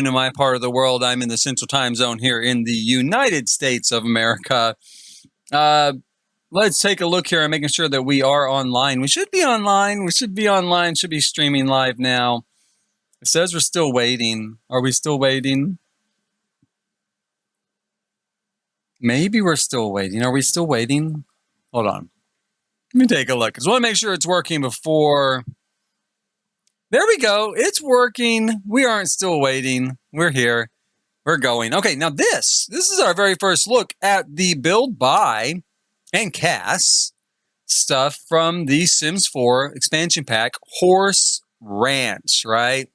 In my part of the world. I'm in the Central Time Zone here in the United States of America. Uh, let's take a look here and making sure that we are online. We should be online. We should be online. Should be streaming live now. It says we're still waiting. Are we still waiting? Maybe we're still waiting. Are we still waiting? Hold on. Let me take a look. I just want to make sure it's working before. There we go. It's working. We aren't still waiting. We're here. We're going. Okay, now this is our very first look at the build, buy, and cast stuff from the Sims 4 expansion pack, Horse Ranch, right?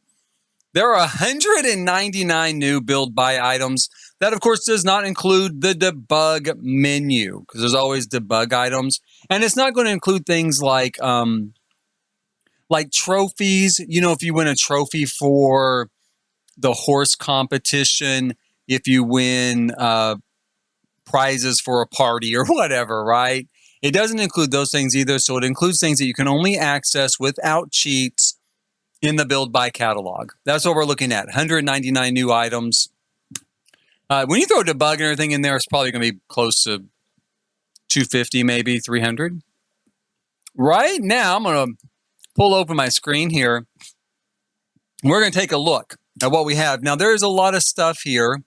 There are 199 new build, buy items. That, of course, does not include the debug menu, because there's always debug items. And it's not going to include things like trophies. You know, if you win a trophy for the horse competition, if you win prizes for a party or whatever, right? It doesn't include those things either. So it includes things that you can only access without cheats in the build buy catalog. That's what we're looking at. 199 new items. When you throw debug and everything in there, it's probably going to be close to 250, maybe 300. Right now, I'm going to pull open my screen here. We're going to take a look at what we have. Now, there's a lot of stuff here.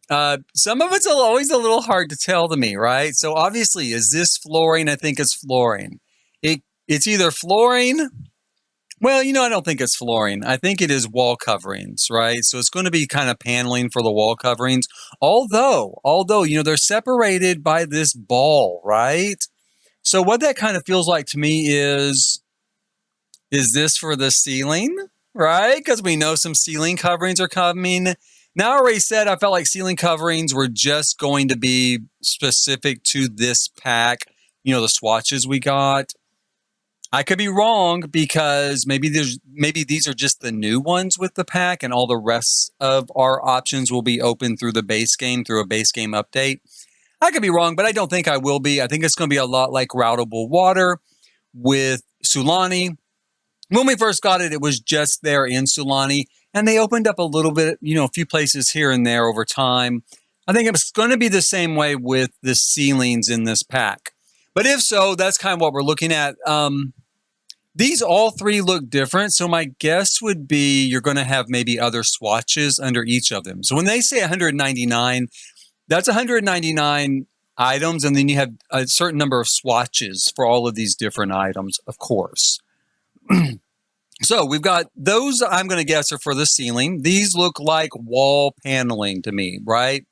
Some of it's always a little hard to tell to me, right? So obviously, is this flooring? I think it's flooring. It's either flooring. Well, you know, I don't think it's flooring. I think it is wall coverings, right? So it's going to be kind of paneling for the wall coverings. Although, you know, they're separated by this ball, right? So what that kind of feels like to me is this for the ceiling, right? Because we know some ceiling coverings are coming. Now, I already said I felt like ceiling coverings were just going to be specific to this pack, you know, the swatches we got. I could be wrong, because maybe these are just the new ones with the pack, and all the rest of our options will be open through the base game, through a base game update. I could be wrong, but I don't think I will be. I think it's going to be a lot like Routable Water with Sulani. When we first got it, it was just there in Sulani, and they opened up a little bit, you know, a few places here and there over time. I think it's going to be the same way with the ceilings in this pack. But if so, that's kind of what we're looking at. These all three look different, so my guess would be you're going to have maybe other swatches under each of them. So when they say 199, that's 199 items, and then you have a certain number of swatches for all of these different items, of course. So we've got those, I'm going to guess, are for the ceiling. These look like wall paneling to me, right?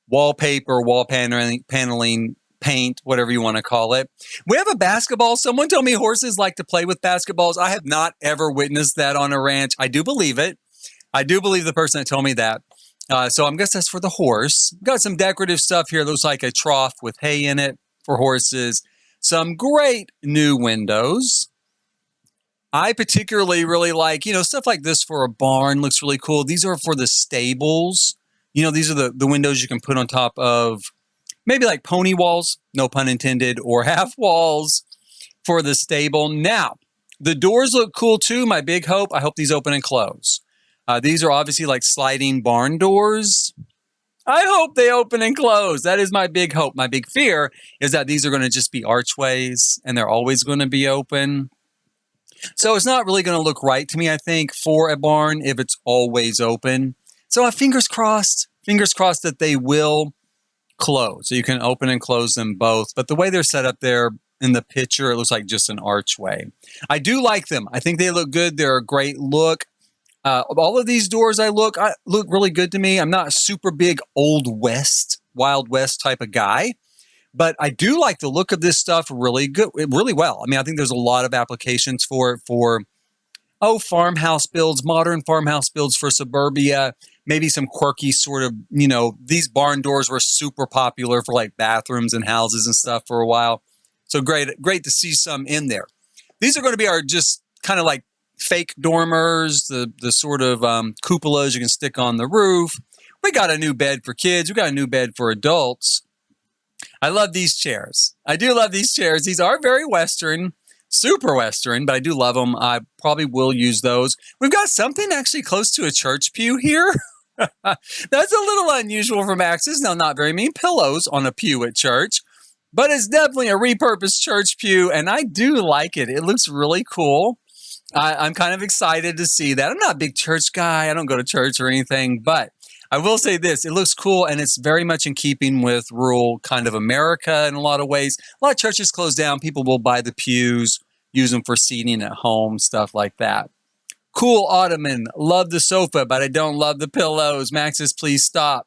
Wallpaper, wall paneling, paint, whatever you want to call it. We have a basketball. Someone told me horses like to play with basketballs. I have not ever witnessed that on a ranch. I do believe it. I do believe the person that told me that. So I'm guess that's for the horse. Got some decorative stuff here. Looks like a trough with hay in it for horses. Some great new windows. I particularly really like, you know, stuff like this for a barn. Looks really cool. These are for the stables. You know, these are the windows you can put on top of maybe like pony walls, no pun intended, or half walls for the stable. Now, the doors look cool too. My big hope, I hope these open and close. These are obviously like sliding barn doors. I hope they open and close. That is my big hope. My big fear is that these are going to just be archways and they're always going to be open. So it's not really going to look right to me, I think, for a barn if it's always open. So fingers crossed that they will close. So you can open and close them both. But the way they're set up there in the picture, it looks like just an archway. I do like them. I think they look good. They're a great look. All of these doors look really good to me. I'm not a super big Old West, Wild West type of guy. But I do like the look of this stuff really well. I mean, I think there's a lot of applications for it, farmhouse builds, modern farmhouse builds for suburbia, maybe some quirky sort of, you know, these barn doors were super popular for like bathrooms and houses and stuff for a while. So great to see some in there. These are going to be our just kind of like fake dormers, the sort of cupolas you can stick on the roof. We got a new bed for kids. We got a new bed for adults. I love these chairs. I do love these chairs. These are very Western. super Western, but I do love them. I probably will use those. We've got something actually close to a church pew here. That's a little unusual for Max's. Now, not very many pillows on a pew at church, but it's definitely a repurposed church pew, and I do like it. It looks really cool. I'm kind of excited to see that. I'm not a big church guy. I don't go to church or anything, but I will say this. It looks cool, and it's very much in keeping with rural kind of America in a lot of ways. A lot of churches close down. People will buy the pews, use them for seating at home, stuff like that. Cool ottoman. Love the sofa, but I don't love the pillows. Maxis, please stop.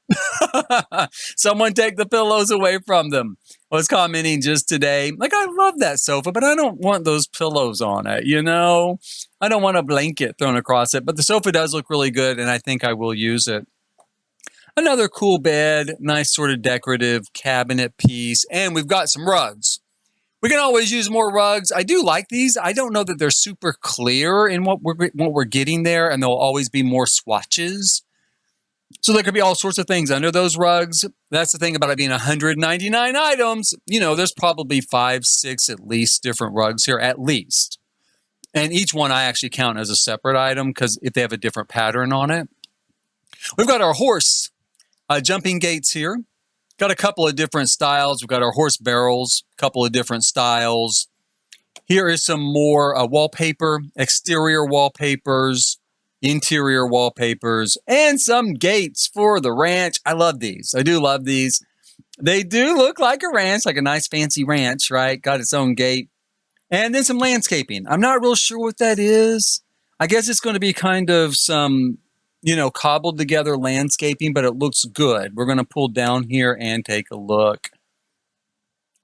Someone take the pillows away from them. I was commenting just today, like, I love that sofa, but I don't want those pillows on it, you know? I don't want a blanket thrown across it, but the sofa does look really good, and I think I will use it. Another cool bed, nice sort of decorative cabinet piece, and we've got some rugs. We can always use more rugs. I do like these. I don't know that they're super clear in what we're getting there, and there'll always be more swatches. So there could be all sorts of things under those rugs. That's the thing about it being 199 items. You know, there's probably 5, 6 at least different rugs here, at least. And each one I actually count as a separate item because if they have a different pattern on it. We've got our horse jumping gates here. Got a couple of different styles. We've got our horse barrels, a couple of different styles. Here is some more wallpaper, exterior wallpapers, interior wallpapers, and some gates for the ranch. I love these. I do love these. They do look like a ranch, like a nice fancy ranch, right? Got its own gate. And then some landscaping. I'm not real sure what that is. I guess it's going to be kind of some, you know, cobbled together landscaping, but it looks good. We're going to pull down here and take a look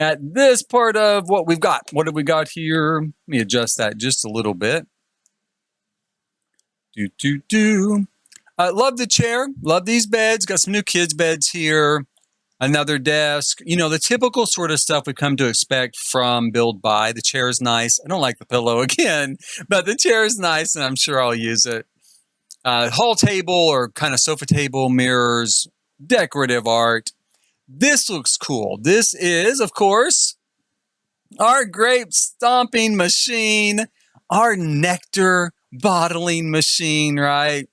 at this part of what we've got. What have we got here? Let me adjust that just a little bit. Love the chair. Love these beds. Got some new kids' beds here. Another desk. You know, the typical sort of stuff we come to expect from Build Buy. The chair is nice. I don't like the pillow again, but the chair is nice, and I'm sure I'll use it. Hall table or kind of sofa table, mirrors, decorative art. This looks cool. This is, of course, our grape stomping machine, our nectar bottling machine, right?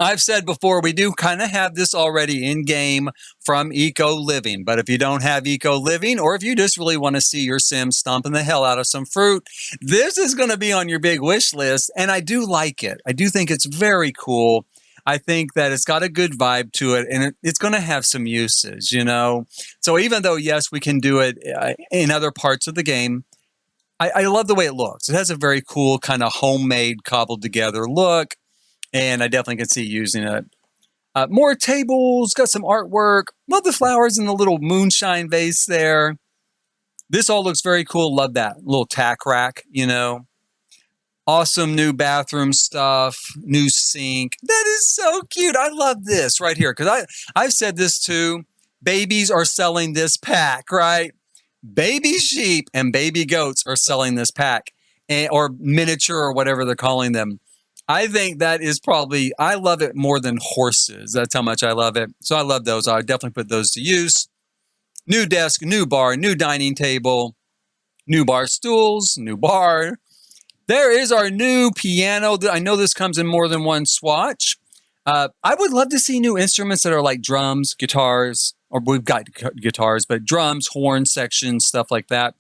I've said before, we do kind of have this already in game from Eco Living. But if you don't have Eco Living, or if you just really want to see your Sims stomping the hell out of some fruit, this is going to be on your big wish list. And I do like it. I do think it's very cool. I think that it's got a good vibe to it, and it's going to have some uses, you know? So even though, yes, we can do it in other parts of the game, I love the way it looks. It has a very cool kind of homemade, cobbled together look. And I definitely can see using it. More tables, got some artwork. Love the flowers in the little moonshine vase there. This all looks very cool. Love that little tack rack, you know. Awesome new bathroom stuff, new sink. That is so cute. I love this right here because I've said this too. Babies are selling this pack, right? Baby sheep and baby goats are selling this pack, or miniature or whatever they're calling them. I think that is probably, I love it more than horses. That's how much I love it. So I love those. I would definitely put those to use. New desk, new bar, new dining table, new bar stools, new bar. There is our new piano. I know this comes in more than one swatch. I would love to see new instruments that are like drums, guitars, or we've got guitars, but drums, horns, sections, stuff like that.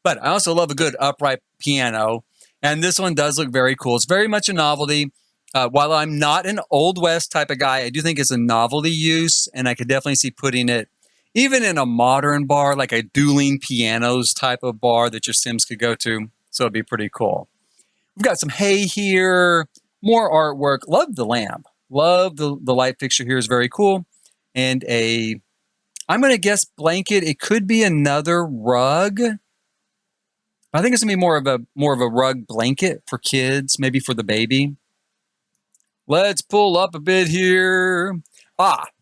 But I also love a good upright piano. And this one does look very cool. It's very much a novelty. While I'm not an Old West type of guy, I do think it's a novelty use. And I could definitely see putting it even in a modern bar, like a dueling pianos type of bar that your Sims could go to. So it'd be pretty cool. We've got some hay here, more artwork. Love the lamp. Love the light fixture here is very cool. And I'm going to guess blanket. It could be another rug. I think it's gonna be more of a rug blanket for kids, maybe for the baby. Let's pull up a bit here.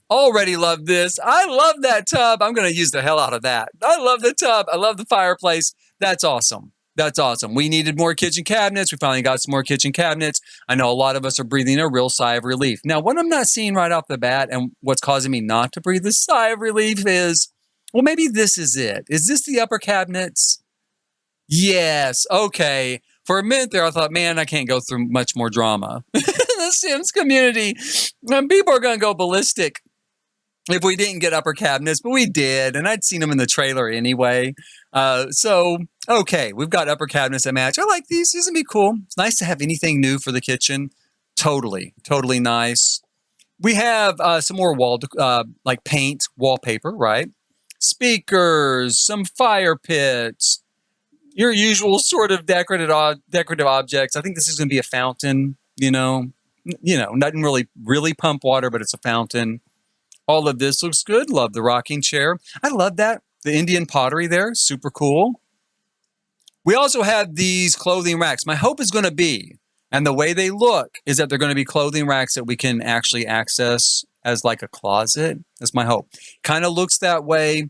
Already love this. I love that tub. I'm gonna use the hell out of that. I love the tub. I love the fireplace. That's awesome. That's awesome. We needed more kitchen cabinets. We finally got some more kitchen cabinets. I know a lot of us are breathing a real sigh of relief. Now, what I'm not seeing right off the bat and what's causing me not to breathe a sigh of relief is, well, maybe this is it. Is this the upper cabinets? Yes. Okay. For a minute there, I thought, man, I can't go through much more drama. The Sims community, people are going to go ballistic if we didn't get upper cabinets, but we did, and I'd seen them in the trailer anyway. So, okay, we've got upper cabinets that match. I like these. These would be cool. It's nice to have anything new for the kitchen. Totally, totally nice. We have some more like paint wallpaper, right? Speakers, some fire pits, your usual sort of decorative objects. I think this is going to be a fountain. Doesn't really pump water, but it's a fountain. All of this looks good. Love the rocking chair. I love that. The Indian pottery there, super cool. We also have these clothing racks. My hope is going to be, and the way they look, is that they're going to be clothing racks that we can actually access as like a closet. That's my hope. Kind of looks that way.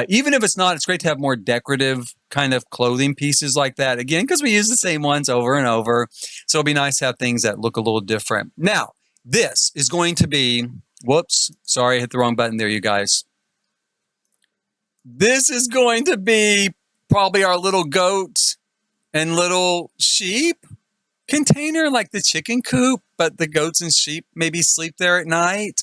Even if it's not, it's great to have more decorative kind of clothing pieces like that. Again, because we use the same ones over and over. So it'll be nice to have things that look a little different. Now, this is going to be, whoops, sorry, I hit the wrong button there, you guys. This is going to be probably our little goat and little sheep container, like the chicken coop, but the goats and sheep maybe sleep there at night.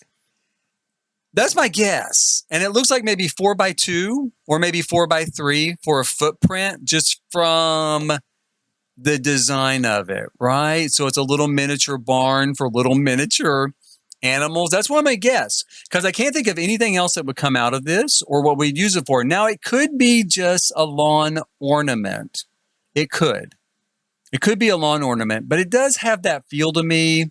That's my guess. And it looks like maybe 4x2 or maybe 4x3 for a footprint just from the design of it, right? So it's a little miniature barn for little miniature animals. That's what I'm going to guess, because I can't think of anything else that would come out of this or what we'd use it for. Now, it could be just a lawn ornament. It could. It could be a lawn ornament, but it does have that feel to me.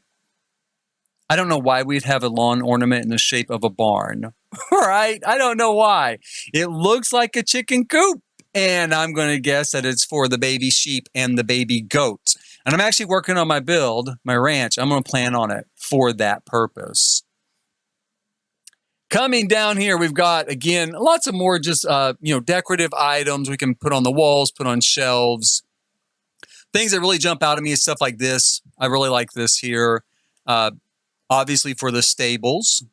I don't know why we'd have a lawn ornament in the shape of a barn, right? I don't know why. It looks like a chicken coop, and I'm going to guess that it's for the baby sheep and the baby goats. And I'm actually working on my build, my ranch. I'm going to plan on it for that purpose. Coming down here, we've got, again, lots of more just, decorative items we can put on the walls, put on shelves. Things that really jump out at me is stuff like this. I really like this here. Obviously for the stables.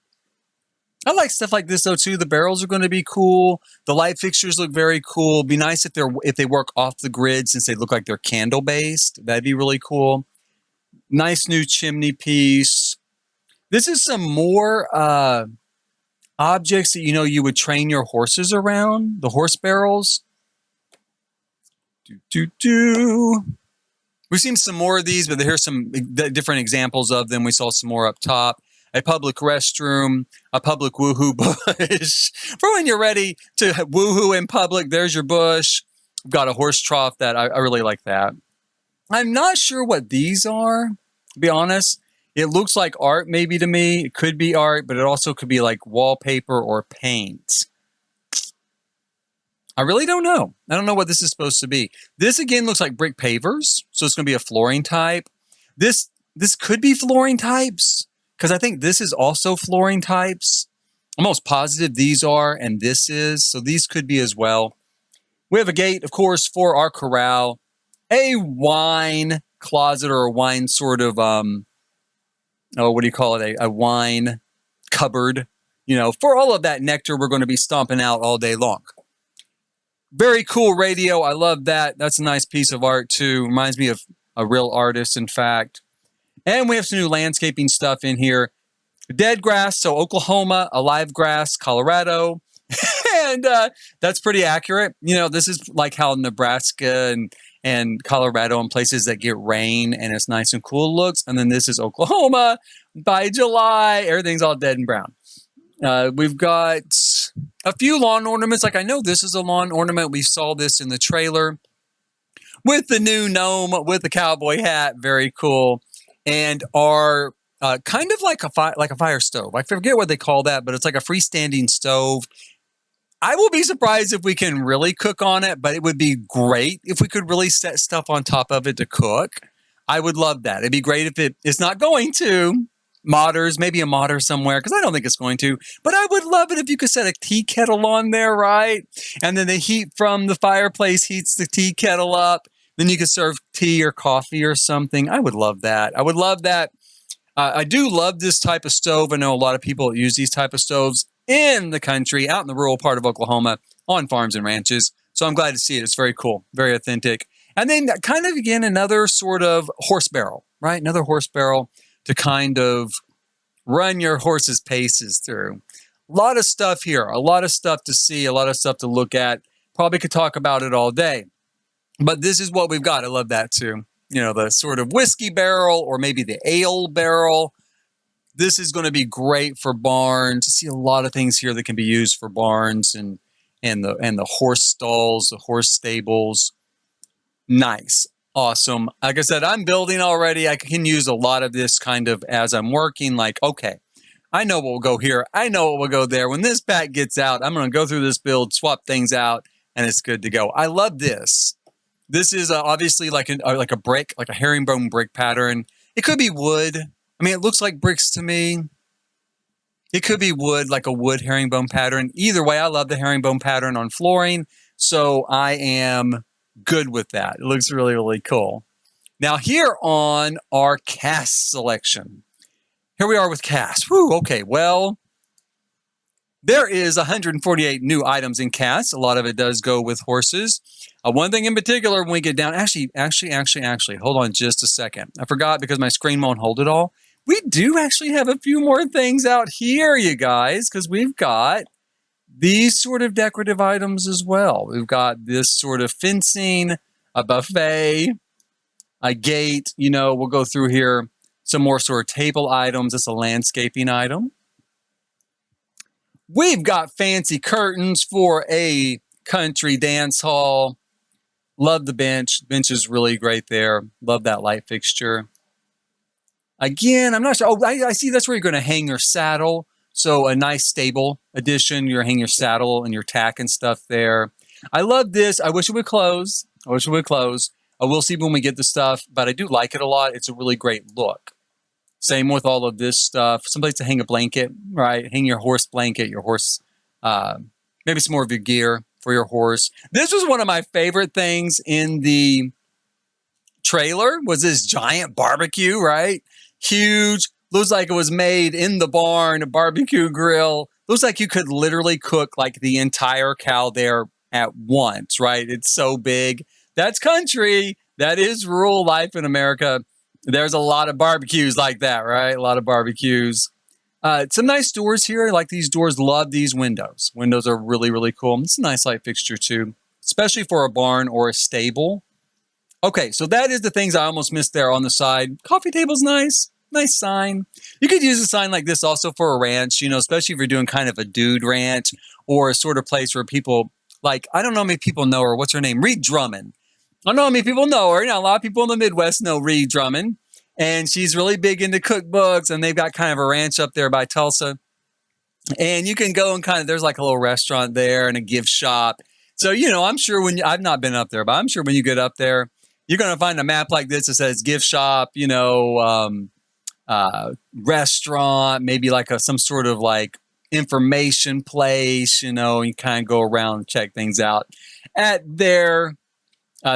I like stuff like this though too. The barrels are going to be cool. The light fixtures look very cool. Be nice if they work off the grid since they look like they're candle based. That'd be really cool. Nice new chimney piece. This is some more objects that you would train your horses around. The horse barrels. We've seen some more of these, but here's some different examples of them. We saw some more up top. A public restroom, a public woohoo bush. For when you're ready to woohoo in public, there's your bush. We've got a horse trough that I really like that. I'm not sure what these are, to be honest. It looks like art maybe to me. It could be art, but it also could be like wallpaper or paint. I really don't know. I don't know what this is supposed to be. This, again, looks like brick pavers. So it's going to be a flooring type. This could be flooring types, because I think this is also flooring types. I'm almost positive these are, and this is. So these could be as well. We have a gate, of course, for our corral. A wine closet or a wine sort of, what do you call it? A wine cupboard. For all of that nectar we're going to be stomping out all day long. Very cool radio. I love that. That's a nice piece of art too. Reminds me of a real artist, in fact. And we have some new landscaping stuff in here. Dead grass, so Oklahoma, alive grass, Colorado. And that's pretty accurate. This is like how Nebraska and Colorado and places that get rain and it's nice and cool looks. And then this is Oklahoma. By July, everything's all dead and brown. We've got a few lawn ornaments. Like I know this is a lawn ornament. We saw this in the trailer with the new gnome with the cowboy hat. Very cool. And our kind of like a fire stove. I forget what they call that, but it's like a freestanding stove. I will be surprised if we can really cook on it, but it would be great if we could really set stuff on top of it to cook. I would love that. It'd be great if it's not going to. Modders, maybe a modder somewhere, because I don't think it's going to. But I would love it if you could set a tea kettle on there, right? And then the heat from the fireplace heats the tea kettle up. Then you could serve tea or coffee or something. I would love that. I would love that. I do love this type of stove. I know a lot of people use these type of stoves in the country, out in the rural part of Oklahoma, on farms and ranches. So I'm glad to see it. It's very cool, very authentic. And then kind of, again, another sort of horse barrel, right? Another horse barrel to kind of run your horse's paces through. A lot of stuff here, a lot of stuff to see, a lot of stuff to look at. Probably could talk about it all day. But this is what we've got. I love that too. You know, the sort of whiskey barrel or maybe the ale barrel. This is going to be great for barns. I see a lot of things here that can be used for barns and the horse stalls, the horse stables. Nice. Awesome. Like I said, I'm building already. I can use a lot of this kind of as I'm working. Like, okay, I know what will go here. I know what will go there. When this pack gets out, I'm going to go through this build, swap things out, and it's good to go. I love this. This is obviously like a brick, like a herringbone brick pattern. It could be wood. I mean, it looks like bricks to me. It could be wood, like a wood herringbone pattern. Either way, I love the herringbone pattern on flooring. So I am good with that. It looks really, really cool. Now here on our cast selection. Here we are with cast. Whew, okay, well, there is 148 new items in cast. A lot of it does go with horses. One thing in particular, when we get down, actually, hold on just a second. I forgot because my screen won't hold it all. We do actually have a few more things out here, you guys, because we've got these sort of decorative items as well. We've got this sort of fencing, a buffet, a gate. You know, we'll go through here. Some more sort of table items. It's a landscaping item. We've got fancy curtains for a country dance hall. Love the bench. Bench is really great there. Love that light fixture. Again, I'm not sure. Oh, I see that's where you're going to hang your saddle. So a nice stable addition. You're hanging your saddle and your tack and stuff there. I love this. I wish it would close. We'll see when we get the stuff, but I do like it a lot. It's a really great look. Same with all of this stuff. Someplace to hang a blanket, right? Hang your horse blanket, your horse, maybe some more of your gear for your horse. This was one of my favorite things in the trailer was this giant barbecue, right? Huge. Looks like it was made in the barn, a barbecue grill. Looks like you could literally cook like the entire cow there at once, right? It's so big. That's country. That is rural life in America. There's a lot of barbecues like that, right? A lot of barbecues. Some nice doors here. I like these doors. Love these windows. Windows are really, really cool. It's a nice light fixture too, especially for a barn or a stable. Okay, so that is the things I almost missed there on the side. Coffee table's nice. Nice sign. You could use a sign like this also for a ranch, you know, especially if you're doing kind of a dude ranch or a sort of place where people, like, I don't know how many people know her. What's her name? Reed Drummond. I don't know how many people know her. You know, a lot of people in the Midwest know Reed Drummond. And she's really big into cookbooks. And they've got kind of a ranch up there by Tulsa. And you can go and kind of, there's like a little restaurant there and a gift shop. So, you know, I'm sure I've not been up there, but I'm sure when you get up there, you're going to find a map like this that says gift shop, you know, restaurant, maybe like some sort of like information place, you know, you kind of go around and check things out at their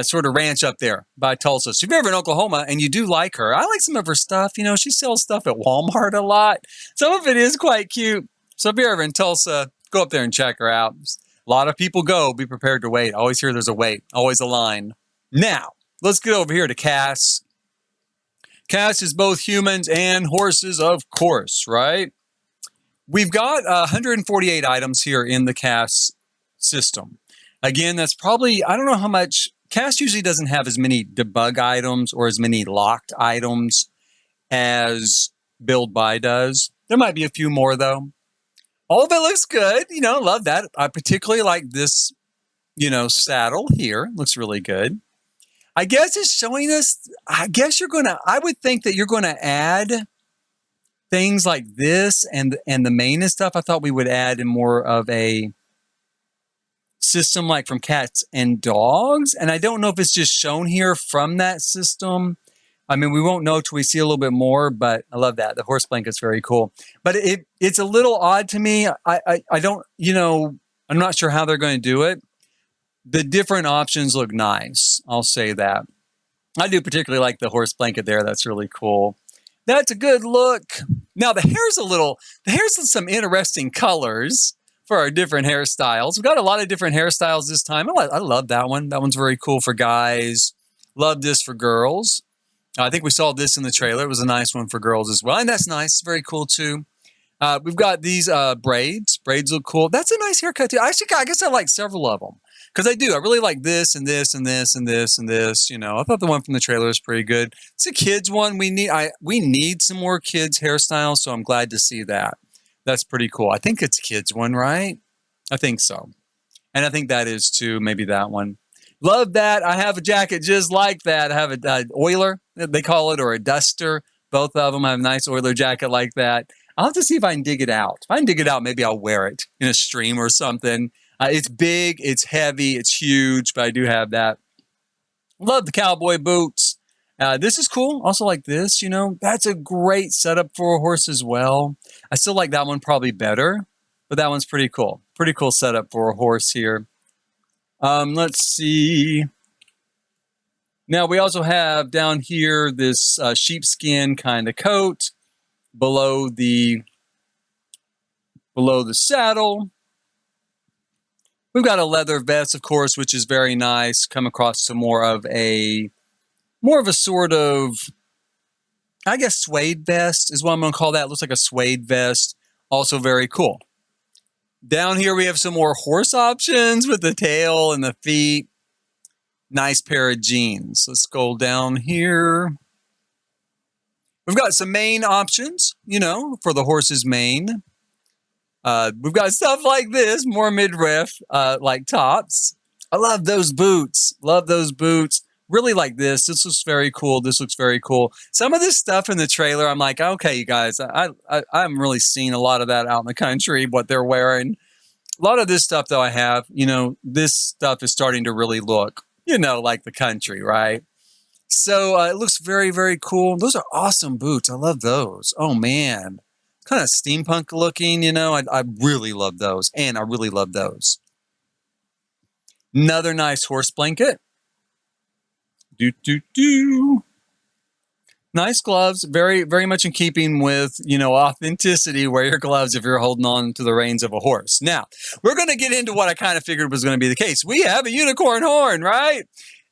sort of ranch up there by Tulsa. So if you're ever in Oklahoma and you do like her, I like some of her stuff. You know, she sells stuff at Walmart a lot. Some of it is quite cute. So if you're ever in Tulsa, go up there and check her out. A lot of people go. Be prepared to wait. Always hear there's a wait. Always a line. Now, let's get over here to Cass. Cass is both humans and horses, of course, right? We've got 148 items here in the Cass system. Again, that's probably, I don't know how much, Cass usually doesn't have as many debug items or as many locked items as Build By does. There might be a few more though. All of it looks good. You know, love that. I particularly like this, you know, saddle here. Looks really good. I guess it's showing us, I would think that you're going to add things like this and the mane and stuff. I thought we would add in more of a system like from Cats and Dogs. And I don't know if it's just shown here from that system. I mean, we won't know till we see a little bit more, but I love that. The horse blanket's very cool. But it's a little odd to me. I don't, you know, I'm not sure how they're going to do it. The different options look nice. I'll say that. I do particularly like the horse blanket there. That's really cool. That's a good look. Now the hair's some interesting colors for our different hairstyles. We've got a lot of different hairstyles this time. I love that one. That one's very cool for guys. Love this for girls. I think we saw this in the trailer. It was a nice one for girls as well. And that's nice. Very cool too. We've got these braids. Braids look cool. That's a nice haircut too. Actually, I guess I like several of them. Because I do. I really like this and this and this and this and this. You know, I thought the one from the trailer was pretty good. It's a kids one. We need some more kids hairstyles, so I'm glad to see that. That's pretty cool. I think it's a kids one, right? I think so. And I think that is too, maybe that one. Love that. I have a jacket just like that. I have an oiler, they call it, or a duster. Both of them have a nice oiler jacket like that. I'll have to see if I can dig it out. If I can dig it out, maybe I'll wear it in a stream or something. It's big, it's heavy, it's huge, but I do have that. Love the cowboy boots. This is cool. Also like this, you know. That's a great setup for a horse as well. I still like that one probably better, but that one's pretty cool. Pretty cool setup for a horse here. Let's see. Now we also have down here this sheepskin kind of coat below the saddle. We've got a leather vest, of course, which is very nice. Come across to more of a sort of, I guess, suede vest is what I'm going to call that. It looks like a suede vest. Also very cool. Down here we have some more horse options with the tail and the feet. Nice pair of jeans. Let's go down here. We've got some mane options, you know, for the horse's mane. We've got stuff like this, more midriff, like tops. I love those boots. Love those boots. Really like this. This looks very cool. This looks very cool. Some of this stuff in the trailer, I'm like, okay, you guys, I haven't really seen a lot of that out in the country, what they're wearing. A lot of this stuff, though, I have, you know, this stuff is starting to really look, you know, like the country, right? So it looks very, very cool. Those are awesome boots. I love those. Oh, man. Kind of steampunk looking, you know. I really love those, and I really love those. Another nice horse blanket. Nice gloves, very, very much in keeping with, you know, authenticity. Wear your gloves if you're holding on to the reins of a horse. Now, we're going to get into what I kind of figured was going to be the case. We have a unicorn horn, right?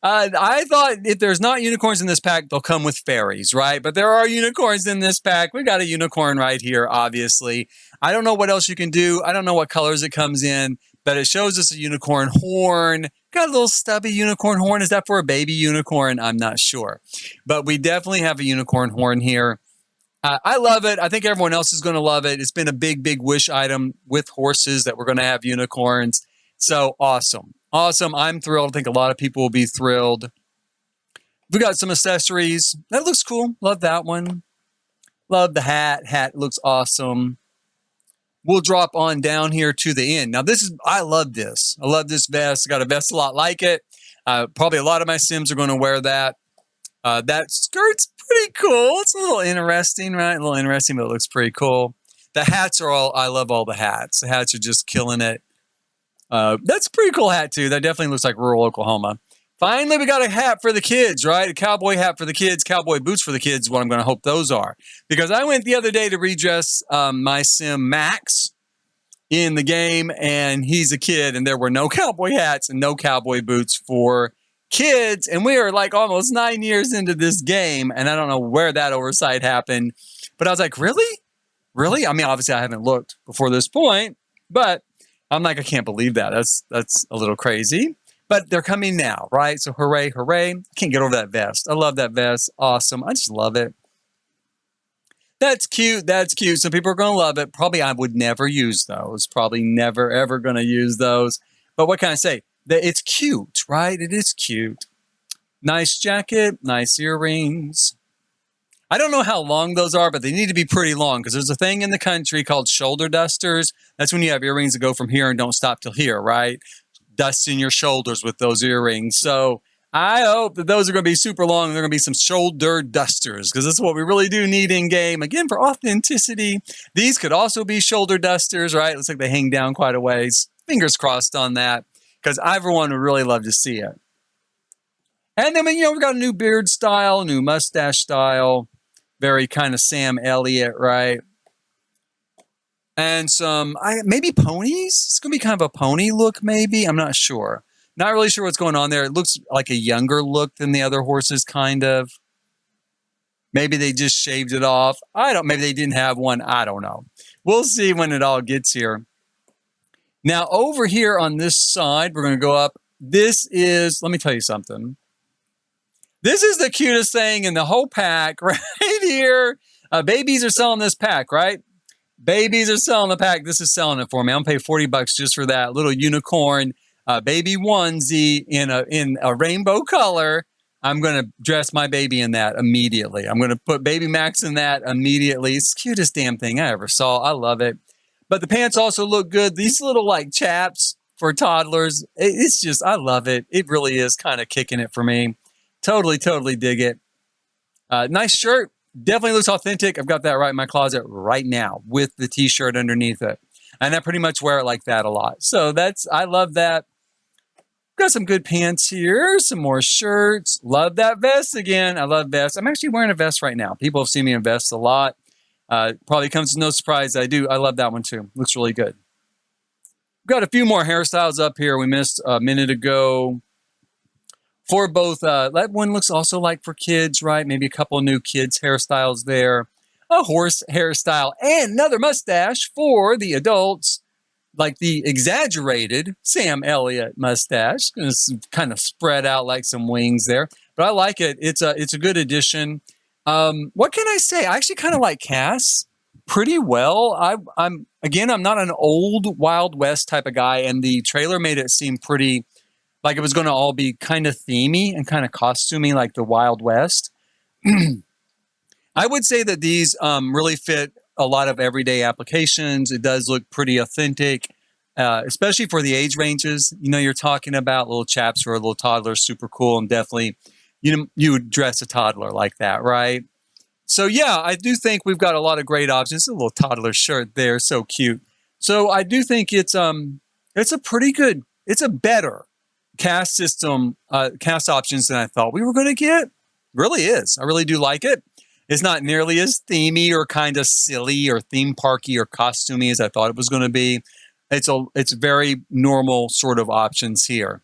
I thought if there's not unicorns in this pack, they'll come with fairies, right? But there are unicorns in this pack. We got a unicorn right here, obviously. I don't know what else you can do. I don't know what colors it comes in, but it shows us a unicorn horn. Got a little stubby unicorn horn. Is that for a baby unicorn? I'm not sure. But we definitely have a unicorn horn here. I love it. I think everyone else is going to love it. It's been a big, big wish item with horses that we're going to have unicorns. So awesome. Awesome. I'm thrilled. I think a lot of people will be thrilled. We got some accessories. That looks cool. Love that one. Love the hat. Hat looks awesome. We'll drop on down here to the end. Now, I love this. I love this vest. I got a vest a lot like it. Probably a lot of my Sims are going to wear that. That skirt's pretty cool. It's a little interesting, right? A little interesting, but it looks pretty cool. The hats I love all the hats. The hats are just killing it. That's a pretty cool hat, too. That definitely looks like rural Oklahoma. Finally, we got a hat for the kids, right? A cowboy hat for the kids, cowboy boots for the kids, what I'm going to hope those are. Because I went the other day to redress my Sim Max in the game, and he's a kid, and there were no cowboy hats and no cowboy boots for kids. And we are like almost 9 years into this game, and I don't know where that oversight happened. But I was like, really? Really? I mean, obviously, I haven't looked before this point, but I'm like, I can't believe that. That's a little crazy. But they're coming now, right? So hooray, hooray. I can't get over that vest. I love that vest. Awesome. I just love it. That's cute. That's cute. Some people are going to love it. Probably I would never use those. Probably never, ever going to use those. But what can I say? It's cute, right? It is cute. Nice jacket. Nice earrings. I don't know how long those are, but they need to be pretty long because there's a thing in the country called shoulder dusters. That's when you have earrings that go from here and don't stop till here, right? Dusting your shoulders with those earrings. So I hope that those are going to be super long. They're going to be some shoulder dusters because this is what we really do need in game. Again, for authenticity, these could also be shoulder dusters, right? Looks like they hang down quite a ways. Fingers crossed on that because everyone would really love to see it. And then, we've got a new beard style, new mustache style, very kind of Sam Elliott, right? and some maybe ponies. It's gonna be kind of a pony look, maybe. I'm not sure. Not really sure what's going on there. It looks like a younger look than the other horses, kind of. Maybe they just shaved it off. Maybe they didn't have one. I don't know. We'll see when it all gets here. Now, over here on this side, we're going to go up. This is, let me tell you something. This is the cutest thing in the whole pack right here. Babies are selling this pack, right? Babies are selling the pack. This is selling it for me. I'm going to pay $40 just for that little unicorn baby onesie in a rainbow color. I'm going to dress my baby in that immediately. I'm going to put Baby Max in that immediately. It's the cutest damn thing I ever saw. I love it. But the pants also look good. These little like chaps for toddlers. It's just, I love it. It really is kind of kicking it for me. Totally, totally dig it. Nice shirt. Definitely looks authentic. I've got that right in my closet right now with the t-shirt underneath it. And I pretty much wear it like that a lot. So I love that. Got some good pants here, some more shirts. Love that vest again. I love vests. I'm actually wearing a vest right now. People have seen me in vests a lot. Probably comes as no surprise. I do. I love that one too. Looks really good. Got a few more hairstyles up here we missed a minute ago. For both, that one looks also like for kids, right? Maybe a couple of new kids hairstyles there. A horse hairstyle and another mustache for the adults. Like the exaggerated Sam Elliott mustache. It's kind of spread out like some wings there. But I like it. It's a good addition. What can I say? I actually kind of like Cass pretty well. I'm not an old Wild West type of guy, and the trailer made it seem pretty like it was going to all be kind of themey and kind of costumey like the Wild West. I would say that these really fit a lot of everyday applications. It does look pretty authentic, especially for the age ranges. You know, you're talking about little chaps or little toddlers, super cool, and definitely, you would dress a toddler like that, right? So yeah, I do think we've got a lot of great options. A little toddler shirt there, so cute. So I do think it's a pretty good, it's a better cast system, cast options than I thought we were going to get. Really is. I really do like it. It's not nearly as themey or kind of silly or theme parky or costumey as I thought it was going to be. It's very normal sort of options here.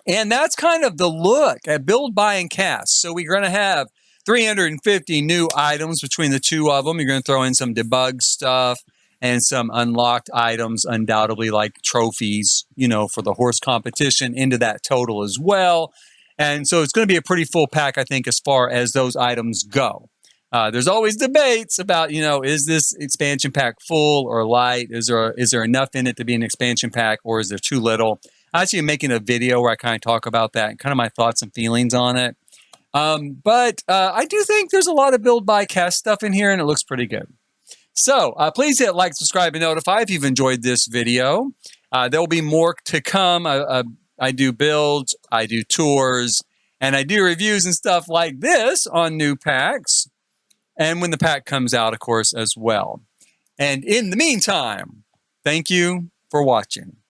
And that's kind of the look at Build, Buy, and Cast. So we're going to have 350 new items between the two of them. You're going to throw in some debug stuff and some unlocked items, undoubtedly like trophies, for the horse competition into that total as well. And so it's going to be a pretty full pack, I think, as far as those items go. There's always debates about, is this expansion pack full or light? Is there enough in it to be an expansion pack, or is there too little? Actually, I'm making a video where I kind of talk about that and kind of my thoughts and feelings on it. But I do think there's a lot of Build, Buy, Cast stuff in here, and it looks pretty good. So please hit like, subscribe, and notify if you've enjoyed this video. There will be more to come. I do builds, I do tours, and I do reviews and stuff like this on new packs. And when the pack comes out, of course, as well. And in the meantime, thank you for watching.